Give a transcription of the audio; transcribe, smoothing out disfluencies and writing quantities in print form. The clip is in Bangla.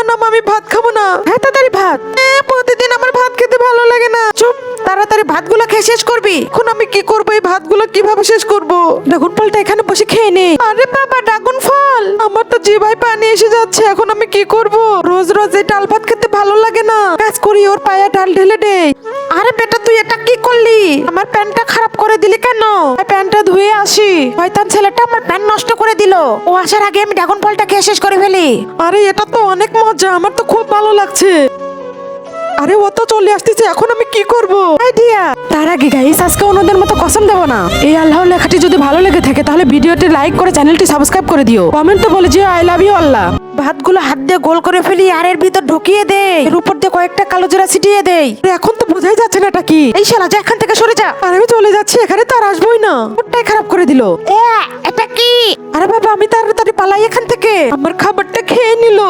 না মা, আমি ভাত খাবো না। হ্যাঁ তাড়াতাড়ি ভাত। প্রতিদিন আমার ভাত খেতে ভালো লাগে না। চুপ, তাড়াতাড়ি ভাতগুলো খেয়ে শেষ করবি। এখন আমি কি করবো? এই ভাতগুলো কিভাবে শেষ করবো? ড্রাগন ফলটা এখানে বসে খেয়ে নে। আরে বাবা, ড্রাগন ফল! আমার তো জিভায় পানি এসে যাচ্ছে। এখন আমি কি করব? রোজ রোজ এই ডাল ভাত খেতে ভালো লাগে না। কাজ করি, ওর পায়ে ডাল ঢেলে দে। আরে বেটা, তুই এটা কি করলি? আমার প্যান্টটা খারাপ করে দিলি কেন? প্যান্টটা ধুয়ে আসি। শয়তান ছেলেটা আমার প্যান্ট নষ্ট করে দিল। ও আসার আগে আমি ড্রাগন ফলটা খেয়ে শেষ করে ফেলি। আরে এটা তো অনেক মজা, আমার তো খুব ভালো লাগছে। আরে ও তো চলে আসতেছে, এখন আমি কি করব? আইডিয়া। তার আগে গাইস, আজকে অন্যদের মতো কসম দেব না। এই আল্লাহর লেখাটি যদি ভালো লেগে থাকে তাহলে ভিডিওটি লাইক করে চ্যানেলটি সাবস্ক্রাইব করে দিও। কমেন্টে বলে যে আই লাভ ইউ আল্লাহ। ভাতগুলো হাত দিয়ে গোল করে ফেলি আর এর ভিতর ঢুকিয়ে দে। এর উপর দিয়ে কয়েকটা কালো জিরা ছিটিয়ে দেই। আরে এখন তো বোঝাই যাচ্ছে না এটা কি। এই শালা, যা এখান থেকে সরে যা। আর আমি চলে যাচ্ছি, এখানে তো আর আসবোই না। ওটাই খারাপ করে দিল। এটা কি? আরে বাবা, আমি তাড়াতাড়ি পালাই এখান থেকে। আমার খাবারটা খেয়ে নিল।